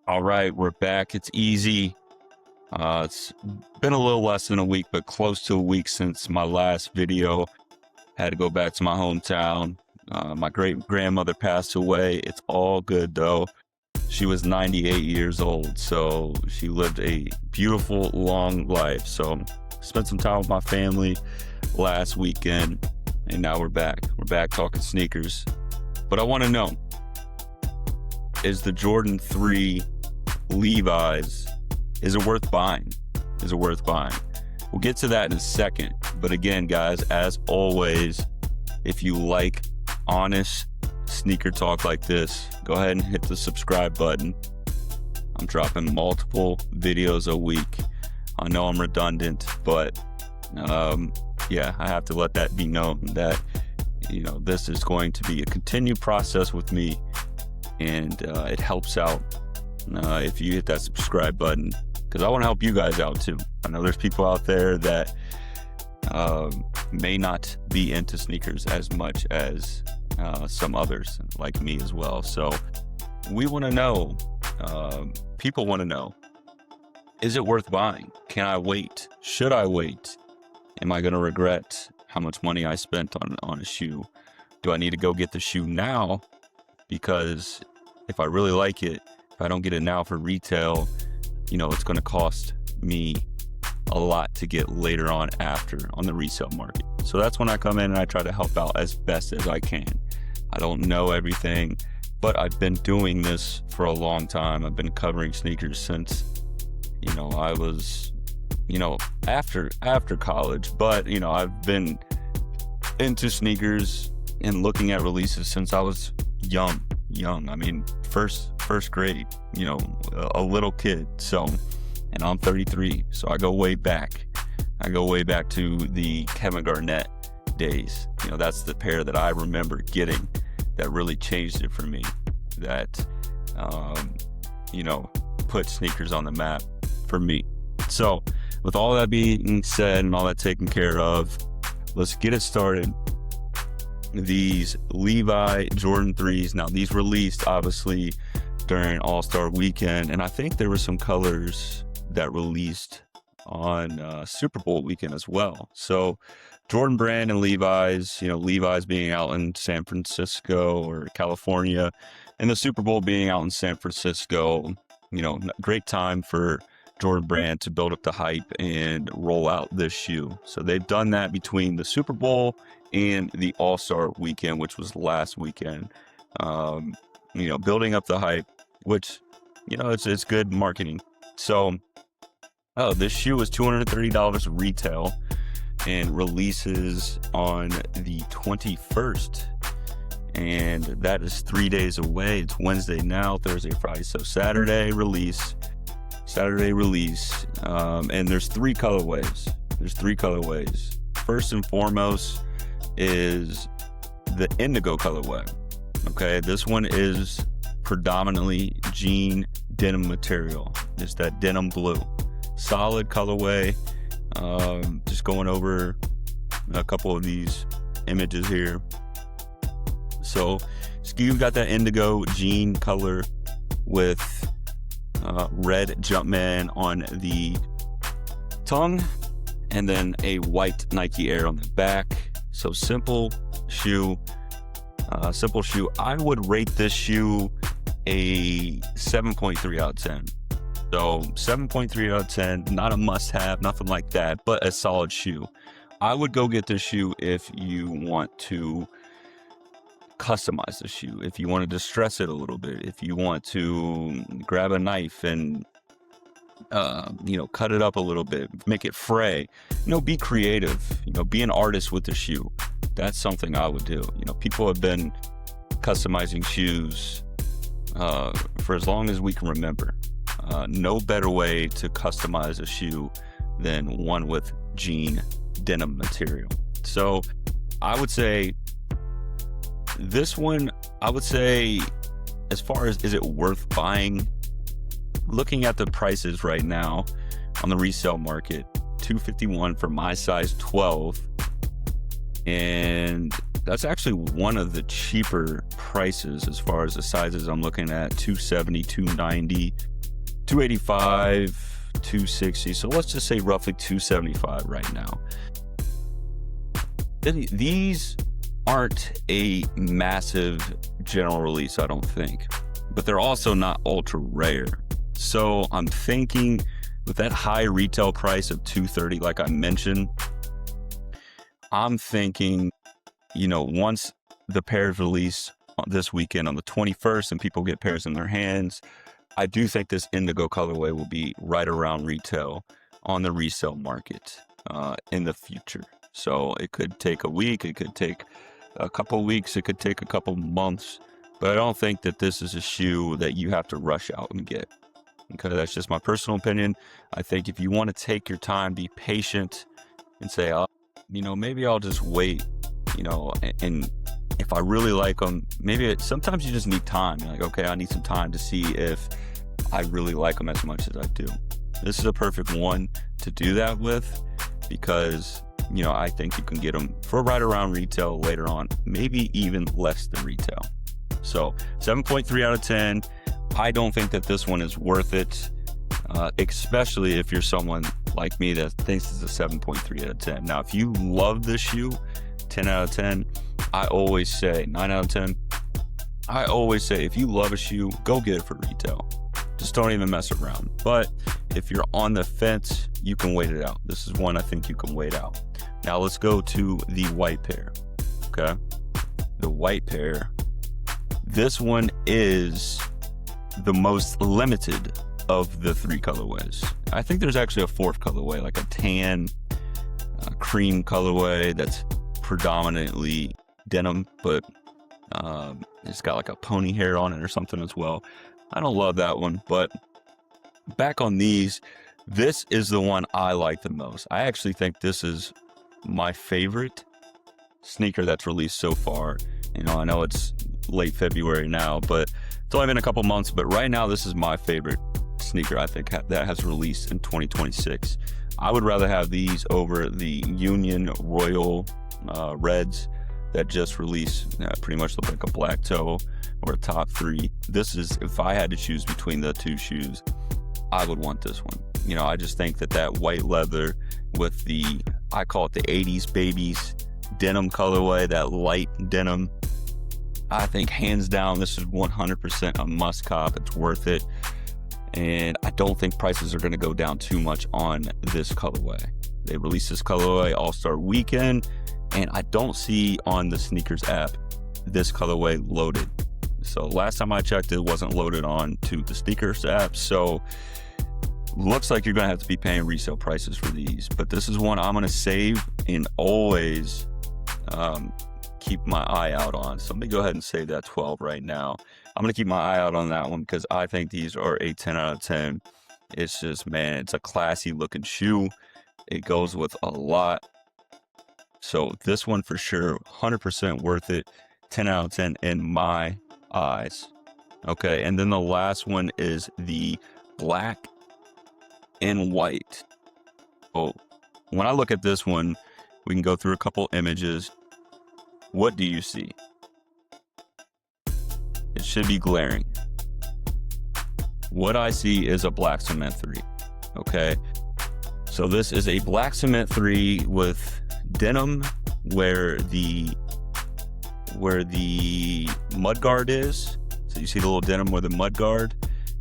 All right, we're back. It's easy. It's been a little less than a week, but close to a week since my last video. Had to go back to my hometown. My great grandmother passed away. It's all good though. She was 98 years old, so she lived a beautiful, long life. So spent some time with my family last weekend, and now we're back. We're back talking sneakers. But I want to know, is the Jordan 3 Levi's, is it worth buying? Is it worth buying? We'll get to that in a second. But again, guys, as always, if you like honest sneaker talk like this, go ahead and hit the subscribe button. I'm dropping multiple videos a week. I know I'm redundant, but yeah, I have to let that be known that, this is going to be a continued process with me, and it helps out if you hit that subscribe button, because I want to help you guys out too. I know there's people out there that may not be into sneakers as much as some others like me as well. So we want to know, people want to know, is it worth buying? Can I wait? Should I wait? Am I going to regret how much money I spent on a shoe? Do I need to go get the shoe now? Because if I really like it, if I don't get it now for retail, it's going to cost me a lot to get later on after on the resale market. So that's when I come in and I try to help out as best as I can. I don't know everything, but I've been doing this for a long time. I've been covering sneakers since, I was, after college, but, I've been into sneakers and looking at releases since I was young. I mean, first grade, a little kid. So, and I'm 33, so I go way back. I go way back to the Kevin Garnett days. That's the pair that I remember getting that really changed it for me. That, put sneakers on the map for me. So, with all that being said and all that taken care of, let's get it started. These Levi Jordan 3s. Now, these released obviously during All-Star weekend, and I think there were some colors that released on Super Bowl weekend as well. So Jordan Brand and Levi's, Levi's being out in San Francisco or California, and the Super Bowl being out in San Francisco, great time for Jordan Brand to build up the hype and roll out this shoe. So they've done that between the Super Bowl and the All-Star weekend, which was last weekend. Building up the hype, which, it's good marketing. So, this shoe is $230 retail and releases on the 21st. And that is 3 days away. It's Wednesday now, Thursday, Friday. So Saturday release. And there's three colorways. First and foremost is the indigo colorway. Okay, this one is predominantly jean denim material. It's that denim blue. Solid colorway. Just going over a couple of these images here. So you've got that indigo jean color with red Jumpman on the tongue, and then a white Nike Air on the back. So simple shoe. I would rate this shoe a 7.3 out of 10. So 7.3 out of 10, not a must-have, nothing like that, but a solid shoe. I would go get this shoe if you want to customize the shoe, if you want to distress it a little bit, if you want to grab a knife and cut it up a little bit, make it fray, be creative, be an artist with the shoe. That's something I would do. People have been customizing shoes for as long as we can remember. No better way to customize a shoe than one with jean denim material. So I would say this one, as far as is it worth buying, looking at the prices right now on the resale market, $251 for my size 12, and that's actually one of the cheaper prices as far as the sizes I'm looking at. $270, $290 285, 260. So let's just say roughly 275 right now. These aren't a massive general release, I don't think, but they're also not ultra rare. So I'm thinking with that high retail price of $230, like I mentioned, I'm thinking, once the pairs release this weekend on the 21st and people get pairs in their hands, I do think this indigo colorway will be right around retail on the resale market in the future. So it could take a week, it could take a couple weeks, it could take a couple months, but I don't think that this is a shoe that you have to rush out and get. Okay, that's just my personal opinion. I think if you want to take your time, be patient, and say, maybe I'll just wait, and if I really like them, sometimes you just need time. You're like, okay, I need some time to see if I really like them as much as I do. This is a perfect one to do that with because, I think you can get them for right around retail later on, maybe even less than retail. So 7.3 out of 10. I don't think that this one is worth it, especially if you're someone like me that thinks it's a 7.3 out of 10. Now, if you love this shoe, 10 out of 10, I always say 9 out of 10. I always say if you love a shoe, go get it for retail. Just don't even mess around. But if you're on the fence, you can wait it out. This is one I think you can wait out. Now let's go to the white pair. Okay. The white pair. This one is the most limited of the three colorways. I think there's actually a fourth colorway, like a tan cream colorway that's predominantly denim, but it's got like a pony hair on it or something as well. I don't love that one, but back on these, this is the one I like the most. I actually think this is my favorite sneaker that's released so far. I know it's late February now, but it's only been a couple months, but right now this is my favorite sneaker I think that has released in 2026. I would rather have these over the Union Royal Reds that just released, pretty much look like a black toe or a top three. This is, if I had to choose between the two shoes, I would want this one. I just think that white leather with I call it the 80s babies denim colorway, that light denim, I think hands down this is 100% a must cop. It's worth it, and I don't think prices are going to go down too much on this colorway. They released this colorway All-Star Weekend, and I don't see on the sneakers app this colorway loaded. So last time I checked, it wasn't loaded on to the sneakers app. So looks like you're going to have to be paying resale prices for these. But this is one I'm going to save and always keep my eye out on. So let me go ahead and save that 12 right now. I'm going to keep my eye out on that one because I think these are a 10 out of 10. It's just, man, it's a classy looking shoe. It goes with a lot. So this one for sure, 100% worth it. 10 out of 10 in my eyes. Okay, and then the last one is the black and white. Oh, when I look at this one, we can go through a couple images. What do you see? It should be glaring. What I see is a black cement 3. Okay, so this is a black cement 3 with denim where the mud guard is. So you see the little denim where the mud guard,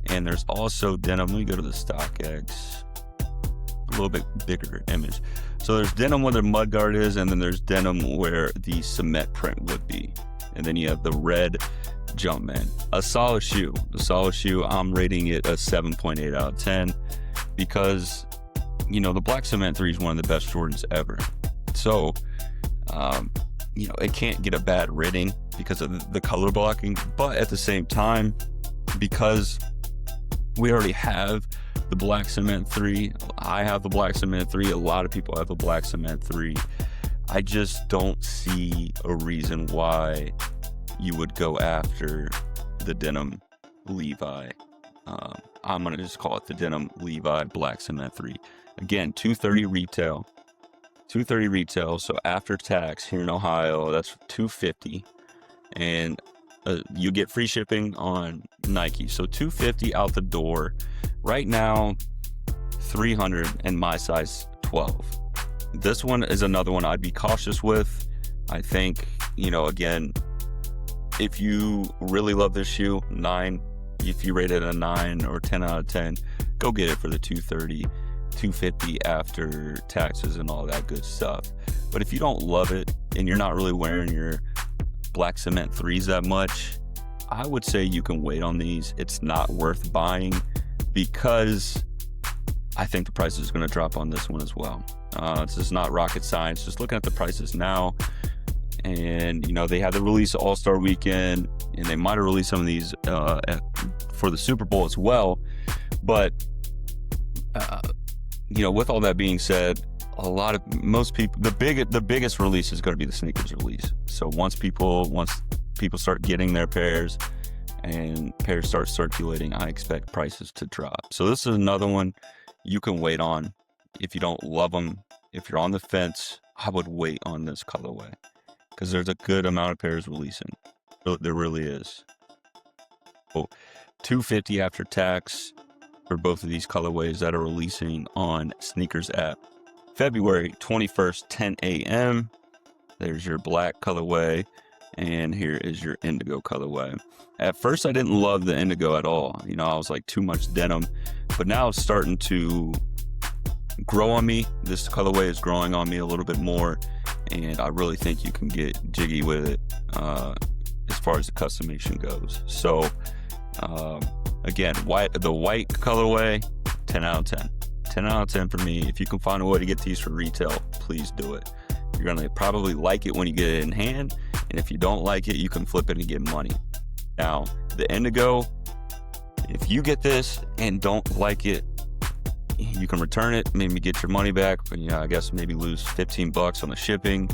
and there's also denim. Let me go to the StockX, a little bit bigger image. So there's denim where the mud guard is, and then there's denim where the cement print would be, and then you have the red Jumpman. A solid shoe. I'm rating it a 7.8 out of 10 because the black cement 3 is one of the best Jordans ever. So it can't get a bad rating because of the color blocking, but at the same time, because we already have the black cement 3, I have the black cement 3, a lot of people have the black cement 3, I just don't see a reason why you would go after the denim Levi. I'm going to just call it the denim Levi black cement 3. Again, $230 retail. $230 retail, so after tax here in Ohio, that's $250, and you get free shipping on Nike. So $250 out the door. Right now, 300 and my size 12. This one is another one I'd be cautious with. I think, again, if you really love this shoe, 9, if you rate it a 9 or 10 out of 10, go get it for the 230, 250 after taxes and all that good stuff. But if you don't love it and you're not really wearing your black cement 3s that much, I would say you can wait on these. It's not worth buying because I think the price is going to drop on this one as well. This is not rocket science. Just looking at the prices now, and they had the release All-Star Weekend, and they might have released some of these for the Super Bowl as well. But with all that being said, most people, the biggest release is going to be the sneakers release. So once people start getting their pairs and pairs start circulating, I expect prices to drop. So this is another one you can wait on. If you don't love them, if you're on the fence, I would wait on this colorway because there's a good amount of pairs releasing. There really is. Oh, $250 after tax for both of these colorways that are releasing on Sneakers app. February 21st, 10 a.m. There's your black colorway, and here is your indigo colorway. At first, I didn't love the indigo at all. I was like, too much denim, but now it's starting to grow on me. This colorway is growing on me a little bit more, and I really think you can get jiggy with it as far as the customization goes. So, again, the white colorway, 10 out of 10. 10 out of 10 for me. If you can find a way to get these for retail, please do it. You're going to probably like it when you get it in hand, and if you don't like it, you can flip it and get money. Now, the indigo, if you get this and don't like it, you can return it, maybe get your money back, but I guess maybe lose $15 on the shipping,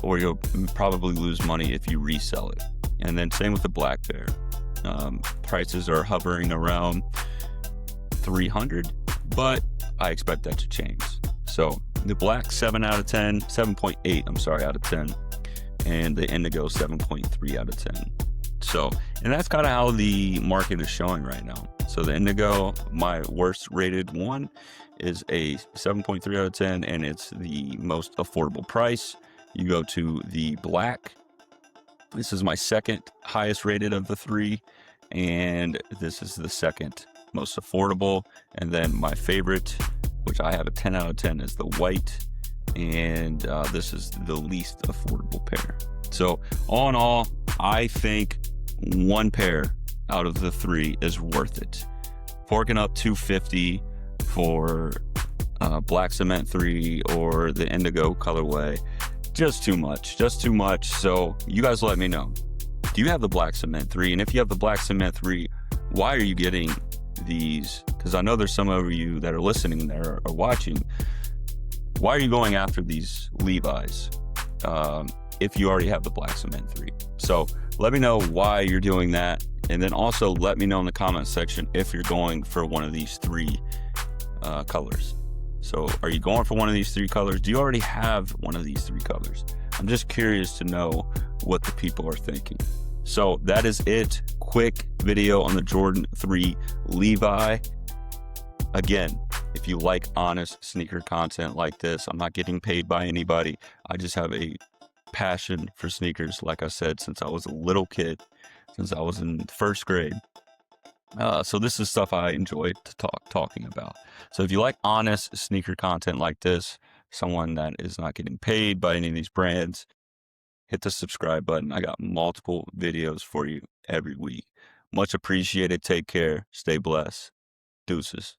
or you'll probably lose money if you resell it. And then same with the black pair. Prices are hovering around 300, but I expect that to change. So the black 7.8 out of 10, and the indigo 7.3 out of 10. So, and that's kind of how the market is showing right now. So the indigo, my worst rated one, is a 7.3 out of 10, and it's the most affordable price. You go to the black. This is my second highest rated of the 3, and this is the second most affordable. And then my favorite, which I have a 10 out of 10, is the white, and this is the least affordable pair. So all in all, I think one pair out of the 3 is worth it. Forking up $250 for black cement 3 or the indigo colorway, just too much. So you guys let me know, do you have the black cement 3? And if you have the black cement 3, why are you getting these? Because I know there's some of you that are listening there or watching. Why are you going after these Levi's if you already have the black cement 3? So let me know why you're doing that, and then also let me know in the comment section if you're going for one of these 3 colors. So are you going for one of these 3 colors? Do you already have one of these 3 colors? I'm just curious to know what the people are thinking. So that is it. Quick video on the Jordan 3 Levi. Again, if you like honest sneaker content like this, I'm not getting paid by anybody. I just have a passion for sneakers, like I said, since I was a little kid, since I was in 1st grade. So this is stuff I enjoy talking about. So if you like honest sneaker content like this, someone that is not getting paid by any of these brands, hit the subscribe button. I got multiple videos for you every week. Much appreciated. Take care. Stay blessed. Deuces.